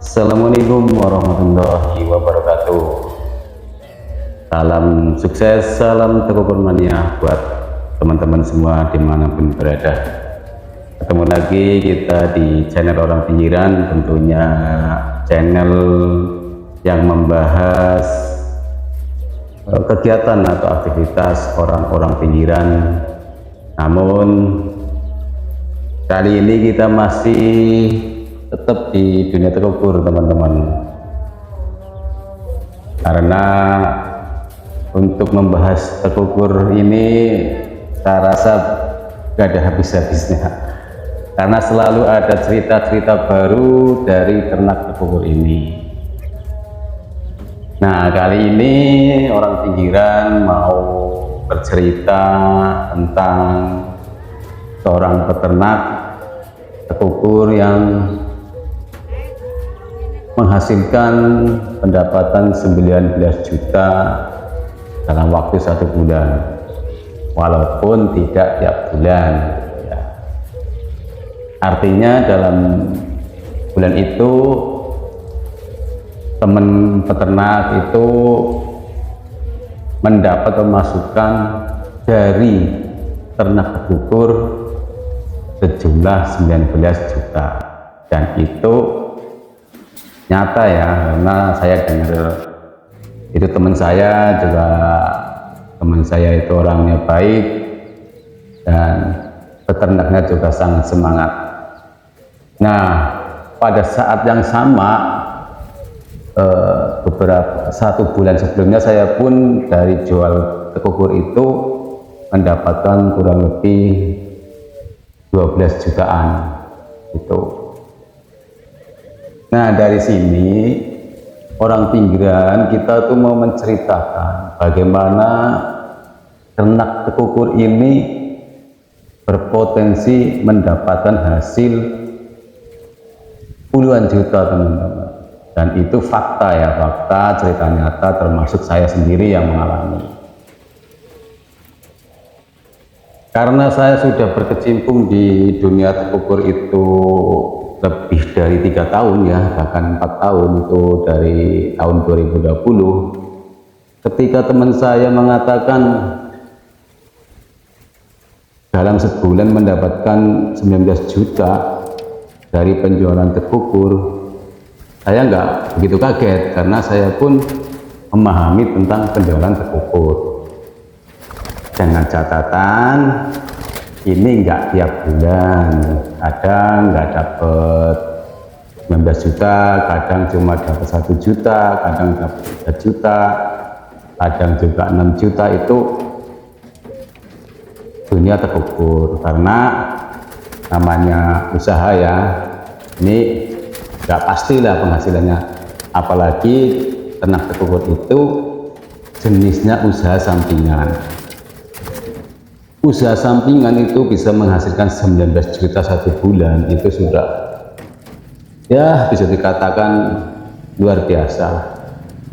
Assalamualaikum warahmatullahi wabarakatuh. Salam sukses, salam Tekukur Mania buat teman-teman semua dimanapun berada. Ketemu lagi kita di channel Orang Pinggiran, tentunya channel yang membahas kegiatan atau aktivitas orang-orang pinggiran. Namun kali ini kita masih tetap di dunia Tekukur, teman-teman, karena untuk membahas Tekukur ini saya rasa gak ada habis-habisnya, karena selalu ada cerita-cerita baru dari ternak Tekukur ini. Nah, kali ini Orang Pinggiran mau bercerita tentang seorang peternak Tekukur yang menghasilkan pendapatan 19 juta dalam waktu 1 bulan, walaupun tidak tiap bulan ya. Artinya dalam bulan itu teman peternak itu mendapat pemasukan dari ternak Tekukur sejumlah 19 juta, dan itu nyata ya, karena saya dengar itu teman saya juga, teman saya itu orangnya baik dan peternaknya juga sangat semangat. Nah, pada saat yang sama beberapa 1 bulan sebelumnya saya pun dari jual Tekukur itu mendapatkan kurang lebih 12 jutaan itu. Nah, dari sini Orang Pinggiran kita tuh mau menceritakan bagaimana ternak Tekukur ini berpotensi mendapatkan hasil puluhan juta, teman-teman. Dan itu fakta ya, fakta, cerita nyata, termasuk saya sendiri yang mengalami. Karena saya sudah berkecimpung di dunia Tekukur itu lebih dari 3 tahun ya, bahkan 4 tahun, itu dari tahun 2020. Ketika teman saya mengatakan dalam sebulan mendapatkan 19 juta dari penjualan Tekukur, saya nggak begitu kaget, karena saya pun memahami tentang penjualan Tekukur. Dengan catatan ini nggak tiap bulan, kadang nggak dapet 19 juta, kadang cuma dapat 1 juta, kadang dapat 3 juta, kadang juga 6 juta. Itu dunia Tekukur, karena namanya usaha ya, ini nggak pastilah penghasilannya, apalagi ternak Tekukur itu jenisnya usaha sampingan. Usaha sampingan itu bisa menghasilkan 19 juta 1 bulan, itu sudah ya bisa dikatakan luar biasa.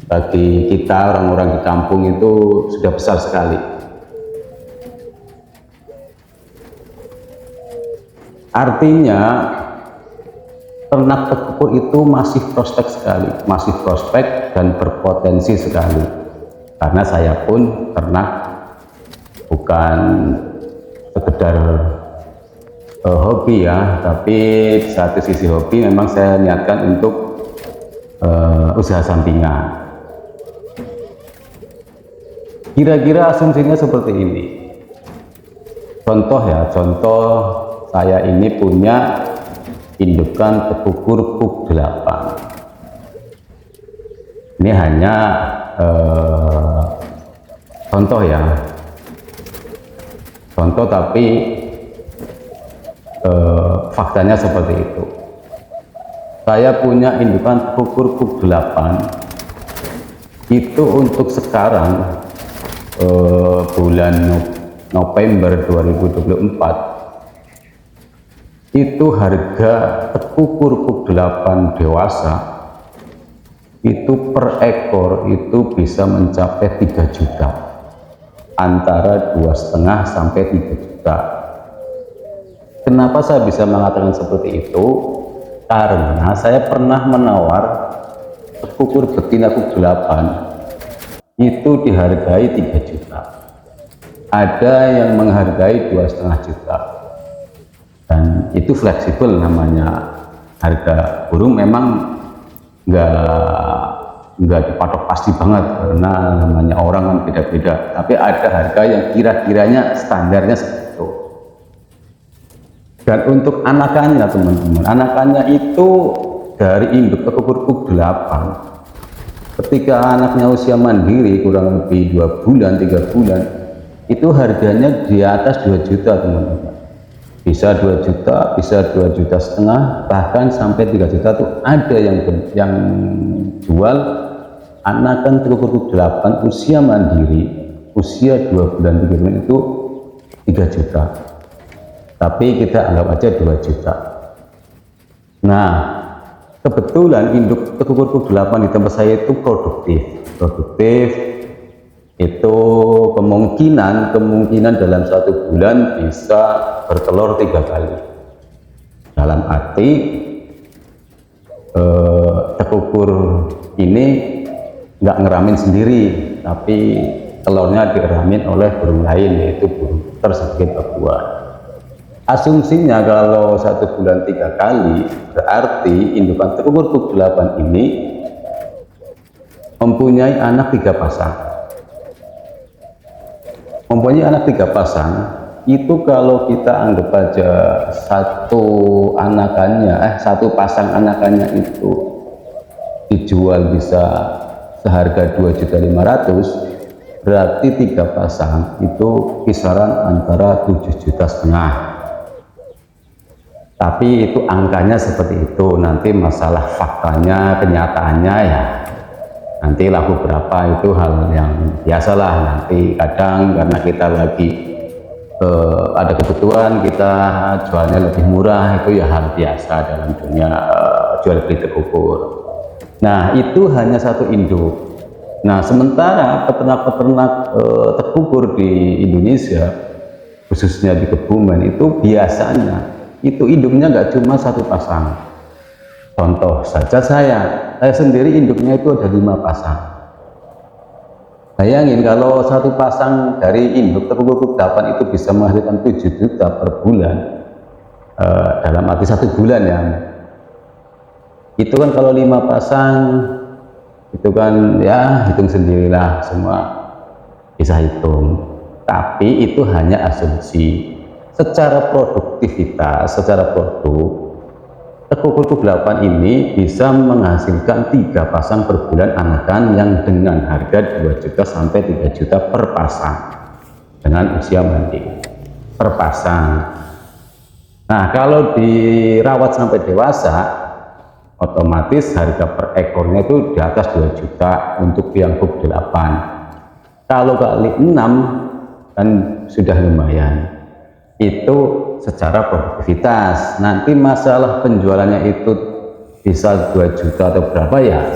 Bagi kita orang-orang di kampung itu sudah besar sekali. Artinya ternak Tekukur itu masih prospek sekali, masih prospek dan berpotensi sekali. Karena saya pun ternak bukan sekedar hobi ya, tapi di satu sisi hobi memang saya niatkan untuk usaha sampingan. Kira-kira asumsinya seperti ini. Contoh ya, contoh saya ini punya indukan Tekukur Puk 8. Ini hanya contoh ya, contoh, tapi faktanya seperti itu. Saya punya indukan Tekukur Puk 8 itu untuk sekarang bulan November 2024 itu harga Tekukur Puk 8 dewasa itu per ekor itu bisa mencapai 3 juta, antara 2,5 sampai 3 juta. Kenapa saya bisa mengatakan seperti itu? Karena saya pernah menawar tekukur betina kuk 8 itu dihargai 3 juta. Ada yang menghargai 2,5 juta. Dan itu fleksibel namanya. Harga burung memang nggak dipatok pasti banget karena namanya orang kan beda-beda. Tapi ada harga yang kira-kiranya standarnya seperti itu. Dan untuk anakannya teman-teman, anakannya itu dari induk tekukur kuk 8. Ketika anaknya usia mandiri kurang lebih 2 bulan, 3 bulan, itu harganya di atas 2 juta teman-teman. Bisa 2 juta, bisa 2,5 juta, bahkan sampai 3 juta tuh ada yang jual anakan tekukur kuk 8 usia mandiri, usia 2 bulan, 3 bulan itu 3 juta. Tapi kita anggap aja 2 juta. Nah, kebetulan induk tekukur kuk 8 di tempat saya itu produktif itu kemungkinan dalam 1 bulan bisa bertelur 3 kali. Dalam arti tekukur ini nggak ngeramin sendiri, tapi telurnya diramin oleh burung lain, yaitu burung tersebut babua. Asumsinya kalau 1 bulan 3 kali, berarti indukan tekukur kuk 8 ini mempunyai anak 3 pasang. Mempunyai anak 3 pasang, itu kalau kita anggap aja satu pasang anakannya itu dijual bisa seharga 2.500.000, berarti 3 pasang itu kisaran antara 7,5 juta. Tapi itu angkanya seperti itu. Nanti masalah faktanya, kenyataannya ya nanti laku berapa itu hal yang biasalah. Nanti kadang karena kita lagi ada kebutuhan, kita jualnya lebih murah, itu ya hal biasa dalam dunia jual beli tekukur. Nah, itu hanya 1 induk. Nah, sementara peternak-peternak tekukur di Indonesia, khususnya di Kebumen, itu biasanya itu induknya nggak cuma 1 pasang. Contoh saja saya sendiri induknya itu ada 5 pasang. Bayangin kalau 1 pasang dari induk tekukur kuk 8 itu bisa menghasilkan 7 juta per bulan, dalam arti 1 bulan ya. Itu kan kalau 5 pasang, itu kan ya hitung sendirilah, semua bisa hitung. Tapi itu hanya asumsi. Secara produktivitas, secara produk, tekukur kuk 8 ini bisa menghasilkan 3 pasang per bulan anakan yang dengan harga 2 juta sampai 3 juta per pasang dengan usia mandiri per pasang. Nah, kalau dirawat sampai dewasa, otomatis harga per ekornya itu di atas 2 juta untuk yang kuk 8. Kalau kali 6 kan sudah lumayan. Itu secara produktivitas. Nanti masalah penjualannya itu bisa 2 juta atau berapa ya,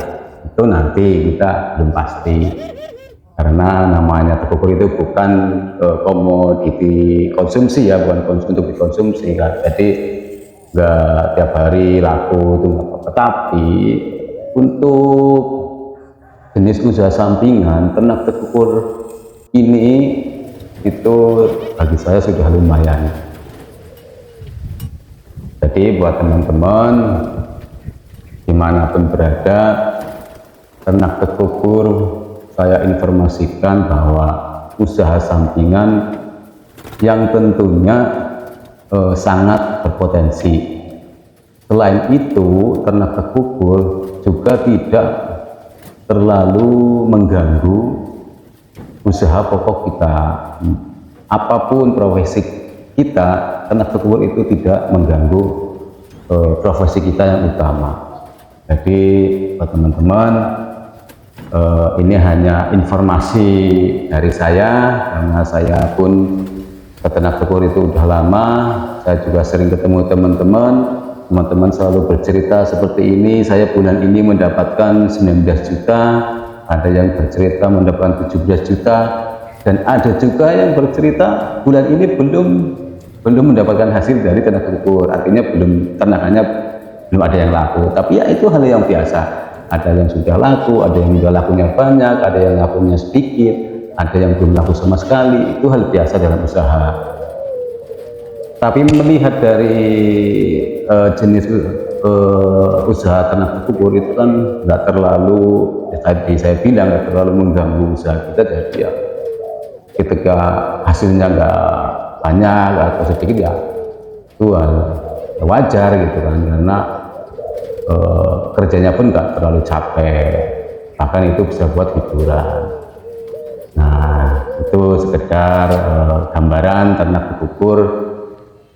itu nanti kita belum pasti, karena namanya tekukur itu bukan komoditi konsumsi ya, bukan untuk dikonsumsi kan. Jadi nggak tiap hari laku itu nggak apa-apa. Tapi untuk jenis usaha sampingan ternak tekukur ini itu bagi saya sudah lumayan. Jadi buat teman-teman dimanapun berada, ternak tekukur, saya informasikan bahwa usaha sampingan yang tentunya sangat berpotensi. Selain itu, ternak tekukur juga tidak terlalu mengganggu usaha pokok kita. Apapun profesi kita, ternak tekukur itu tidak mengganggu profesi kita yang utama. Jadi buat teman-teman, ini hanya informasi dari saya, karena saya pun peternak tekukur itu udah lama. Saya juga sering ketemu teman-teman selalu bercerita seperti ini. Saya bulan ini mendapatkan 19 juta, ada yang bercerita mendapatkan 17 juta, dan ada juga yang bercerita bulan ini belum mendapatkan hasil dari ternak tekukur, artinya ternakannya belum ada yang laku. Tapi ya itu hal yang biasa. Ada yang sudah laku, ada yang sudah lakunya banyak, ada yang lakunya sedikit, ada yang belum laku sama sekali. Itu hal biasa dalam usaha. Tapi melihat dari jenis usaha ternak berkubur itu kan nggak terlalu, ya tadi saya bilang, nggak terlalu mengganggu usaha kita. Jadi ya ketika hasilnya nggak banyak atau sedikit ya itu wajar gitu kan, karena kerjanya pun nggak terlalu capek, bahkan itu bisa buat hiburan. Nah itu sekedar gambaran ternak berkubur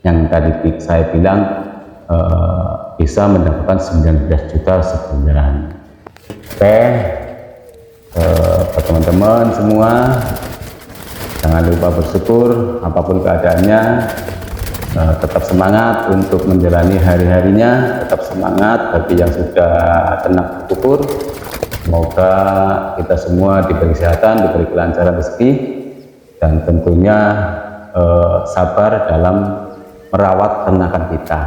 yang tadi saya bilang bisa mendapatkan 19 juta sebulan. Oke, buat teman-teman semua, jangan lupa bersyukur apapun keadaannya, tetap semangat untuk menjalani hari-harinya, tetap semangat bagi yang sudah ternak berkubur. Semoga kita semua diberi kesehatan, diberi kelancaran rezeki, dan tentunya sabar dalam merawat ternakan kita.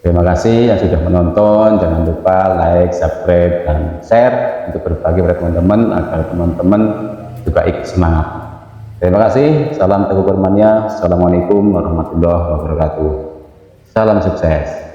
Terima kasih yang sudah menonton. Jangan lupa like, subscribe, dan share untuk berbagi pada teman-teman agar teman-teman juga ikut semangat. Terima kasih. Salam Teguh Kurmania. Assalamualaikum warahmatullahi wabarakatuh. Salam sukses.